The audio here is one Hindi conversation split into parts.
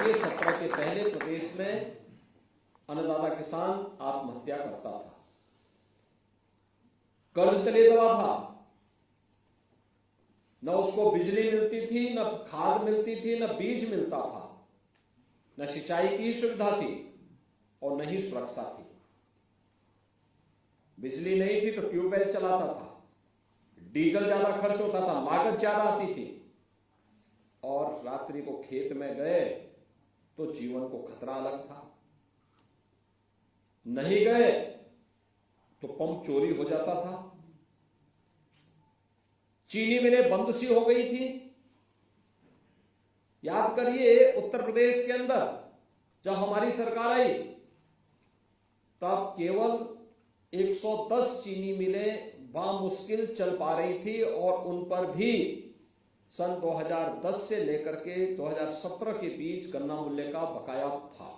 के सत्र के पहले प्रदेश में अन्नदाता किसान आत्महत्या करता था, कर्ज तले दबा था, न उसको बिजली मिलती थी, न खाद मिलती थी, न बीज मिलता था, न सिंचाई की सुविधा थी और न ही सुरक्षा थी। बिजली नहीं थी तो ट्यूबवेल चलाता था, डीजल ज्यादा खर्च होता था, लागत ज्यादा आती थी, और रात्रि को खेत में गए तो जीवन को खतरा अलग था। नहीं गए तो पंप चोरी हो जाता था, चीनी मिलें बंद सी हो गई थी। याद करिए, उत्तर प्रदेश के अंदर जब हमारी सरकार आई तब केवल 110 चीनी मिलें बामुश्किल चल पा रही थी और उन पर भी सन 2010 से लेकर के 2017 के बीच गन्ना मूल्य का बकाया था।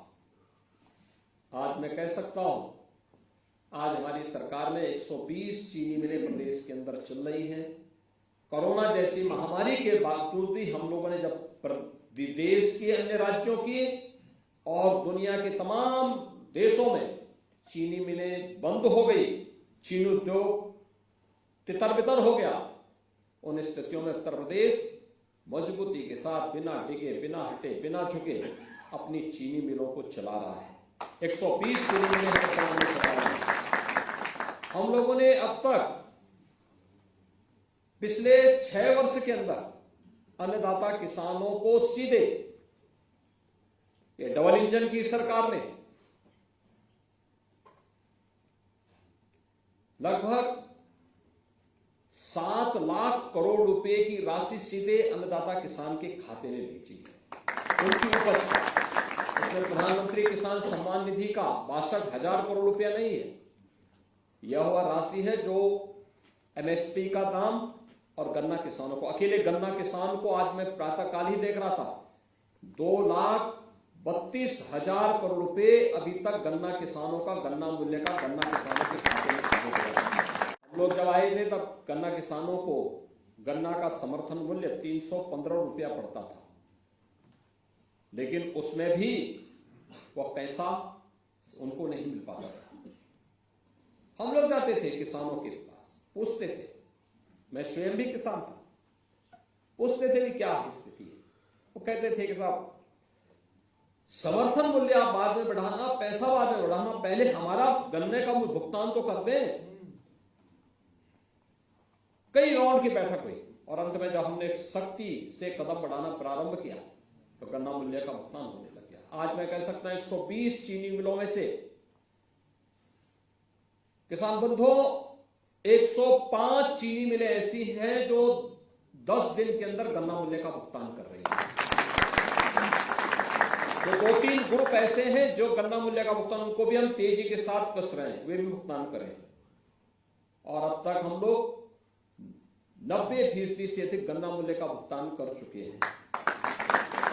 आज मैं कह सकता हूं, आज हमारी सरकार में 120 चीनी मिलें प्रदेश के अंदर चल रही हैं। कोरोना जैसी महामारी के बावजूद भी हम लोगों ने जब विदेश के अन्य राज्यों की और दुनिया के तमाम देशों में चीनी मिलें बंद हो गई, चीनी उद्योग तितर-बितर हो गया, उन स्थितियों में उत्तर प्रदेश मजबूती के साथ बिना डिगे, बिना हटे, बिना झुके अपनी चीनी मिलों को चला रहा है। 120 चीनी मिलें हम लोगों ने अब तक पिछले 6 वर्ष के अंदर अन्नदाता किसानों को सीधे, ये डबल इंजन की सरकार ने लगभग 7 लाख करोड़ रुपए की राशि सीधे अन्नदाता किसान के खाते में भेजी है। उनकी उपज इसमें प्रधानमंत्री किसान सम्मान निधि का 62,000 करोड़ रुपया नहीं है, यह वह राशि है जो एमएसपी का दाम और गन्ना किसानों को, अकेले गन्ना किसान को आज मैं प्रातःकाल ही देख रहा था, 2,32,000 करोड़ रुपए अभी तक गन्ना किसानों का, गन्ना मूल्य का गन्ना किसानों के खाते में हम लोग जब आए थे तब गन्ना किसानों को गन्ना का समर्थन मूल्य 315 रुपया पड़ता था, लेकिन उसमें भी वह पैसा उनको नहीं मिल पाता था। हम लोग जाते थे किसानों के पास, पूछते थे, मैं स्वयं भी किसान था, पूछते थे कि क्या स्थिति है। वो कहते थे कि साहब समर्थन मूल्य आप बाद में बढ़ाना, पैसा बाद में बढ़ाना, पहले हमारा गन्ने का भुगतान तो कर दें। कई राउंड की बैठक हुई और अंत में जब हमने सख्ती से कदम बढ़ाना प्रारंभ किया तो गन्ना मूल्य का भुगतान होने लग गया। आज मैं कह सकता हूं 120 चीनी मिलों में से किसान बंधुओं 105 चीनी मिलें ऐसी हैं जो 10 दिन के अंदर गन्ना मूल्य का भुगतान कर रही हैं। तो 2-3 ग्रुप ऐसे हैं जो गन्ना मूल्य का भुगतान, उनको भी हम तेजी के साथ कस रहे हैं, वे भी भुगतान करें। और अब तक हम लोग 90% से अधिक गन्ना मूल्य का भुगतान कर चुके हैं।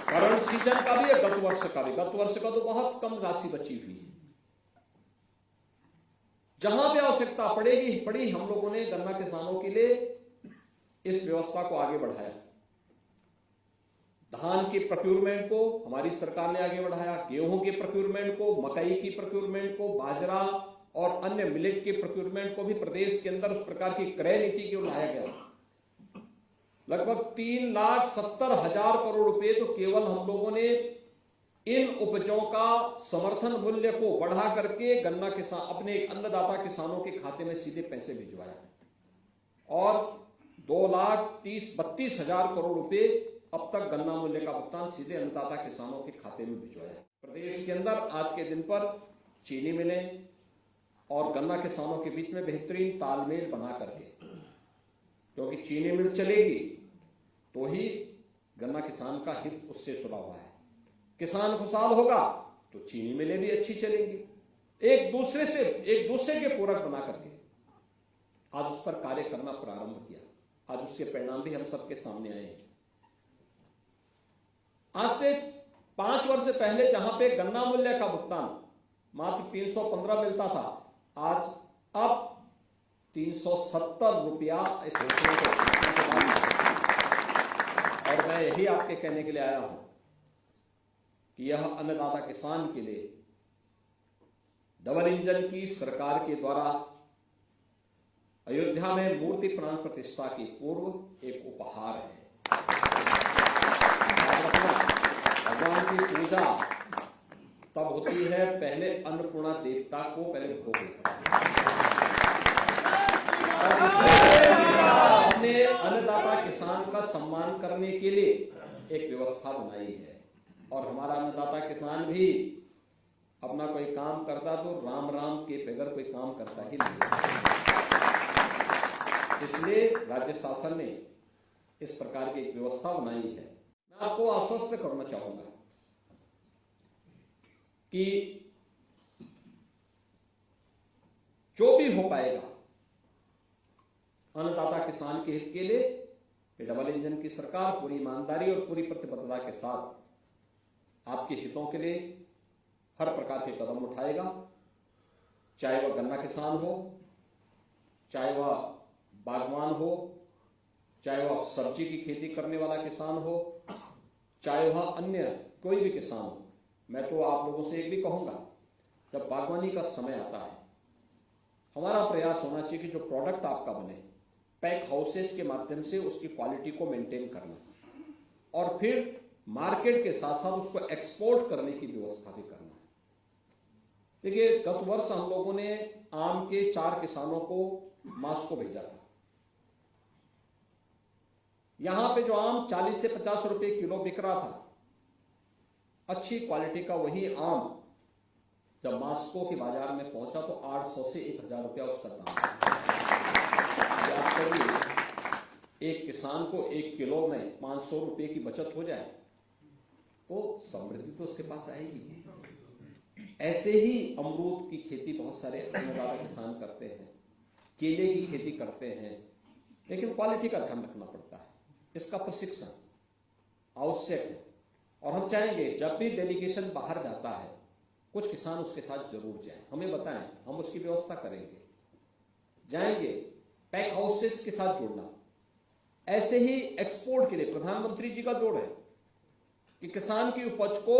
करंट सीजन का भी, गत वर्ष का भी। गत वर्ष का तो बहुत कम राशि बची हुई है। जहां भी आवश्यकता पड़ी हम लोगों ने गन्ना किसानों के लिए इस व्यवस्था को आगे बढ़ाया। धान की प्रोक्योरमेंट को हमारी सरकार ने आगे बढ़ाया, गेहूं की प्रोक्योरमेंट को, मकई की प्रोक्योरमेंट को, बाजरा और अन्य मिलेट की प्रोक्योरमेंट को भी प्रदेश के अंदर उस प्रकार की क्रय नीति को लाया गया। लगभग 3,70,000 करोड़ रुपए तो केवल हम लोगों ने इन उपजों का समर्थन मूल्य को बढ़ा करके गन्ना किसान, अपने अन्नदाता किसानों के खाते में सीधे पैसे भिजवाया और 2,32,000 करोड़ रुपए अब तक गन्ना मूल्य का भुगतान सीधे अन्नदाता किसानों के खाते में भिजवाया। प्रदेश के अंदर आज के दिन पर चीनी मिलें और गन्ना किसानों के बीच में बेहतरीन तालमेल बना करके, क्योंकि चीनी मिल चलेगी तो ही गन्ना किसान का हित उससे जुड़ा हुआ है। किसान खुशहाल होगा तो चीनी मिलें भी अच्छी चलेंगी। एक दूसरे के पूरक बना करके आज उस पर कार्य करना प्रारंभ किया। आज उसके परिणाम भी हम सबके सामने आए हैं। आज से 5 वर्ष पहले जहां पे गन्ना मूल्य का भुगतान मात्र 315 मिलता था, आज अब 370 रुपया और मैं यही आपके कहने के लिए आया हूं कि यह अन्नदाता किसान के लिए डबल इंजन की सरकार के द्वारा अयोध्या में मूर्ति प्राण प्रतिष्ठा की पूर्व एक उपहार है। भगवान की पूजा तब होती है, पहले अन्नपूर्णा देवता को पहले भोग हमने अन्नदाता किसान का सम्मान करने के लिए एक व्यवस्था बनाई है और हमारा अन्नदाता किसान भी अपना कोई काम करता तो राम राम के बगैर कोई काम करता ही नहीं। इसलिए राज्य शासन ने इस प्रकार की एक व्यवस्था बनाई है। मैं आपको आश्वस्त करना चाहूंगा कि जो भी हो पाएगा अन्नदाता किसान के हित के लिए डबल इंजन की सरकार पूरी ईमानदारी और पूरी प्रतिबद्धता के साथ आपके हितों के लिए हर प्रकार के कदम उठाएगा, चाहे वह गन्ना किसान हो, चाहे वह बागवान हो, चाहे वह सब्जी की खेती करने वाला किसान हो, चाहे वह अन्य कोई भी किसान हो। मैं तो आप लोगों से एक भी कहूंगा, जब बागवानी का समय आता है हमारा प्रयास होना चाहिए कि जो प्रोडक्ट आपका बने पैक हाउसेज के माध्यम से उसकी क्वालिटी को मेंटेन करना और फिर मार्केट के साथ साथ उसको एक्सपोर्ट करने की व्यवस्था भी करना। देखिए, गत वर्ष हम लोगों ने आम के 4 किसानों को मास्को भेजा था। यहां पे जो आम 40 से 50 रुपए किलो बिक रहा था, अच्छी क्वालिटी का वही आम जब मास्को के बाजार में पहुंचा तो 800 से 1000 रुपया उसका दाम। याद करिए, एक किसान को 1 किलो में 500 रुपए की बचत हो जाए तो समृद्धि तो उसके पास आएगी। ऐसे ही अमरूद की खेती बहुत सारे अन्नदाता किसान करते हैं, केले की खेती करते हैं, लेकिन क्वालिटी का ध्यान रखना पड़ता है। इसका प्रशिक्षण आवश्यक है और हम चाहेंगे जब भी डेलीगेशन बाहर जाता है कुछ किसान उसके साथ जरूर जाएं, हमें बताएं, हम उसकी व्यवस्था करेंगे। जाएंगे, पैक हाउसेज के साथ जुड़ना। ऐसे ही एक्सपोर्ट के लिए प्रधानमंत्री जी का जोड़ है कि किसान की उपज को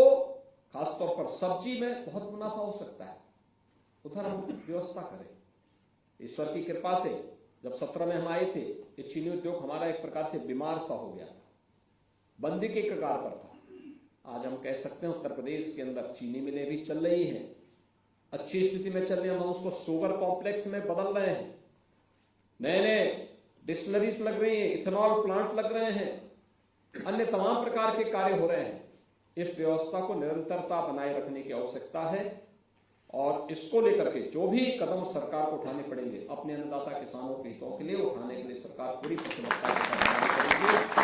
खासतौर पर सब्जी में बहुत मुनाफा हो सकता है, उधर हम व्यवस्था करें। ईश्वर की कृपा से जब 17 में हम आए थे, ये चीनी उद्योग हमारा एक प्रकार से बीमार सा हो गया था, बंदी के कगार पर था। आज हम कह सकते हैं उत्तर प्रदेश के अंदर चीनी मिलें भी चल रही हैं, अच्छी स्थिति में चल रही है। हम उसको शुगर कॉम्प्लेक्स में बदल रहे हैं, नए नए डिस्टिलरीज लग रही हैं, इथेनॉल प्लांट लग रहे हैं, अन्य तमाम प्रकार के कार्य हो रहे हैं। इस व्यवस्था को निरंतरता बनाए रखने की आवश्यकता है और इसको लेकर के जो भी कदम सरकार को उठाने पड़ेंगे अपने अन्नदाता किसानों के हितों के लिए उठाने के लिए सरकार पूरी प्रतिबद्धता करेगी।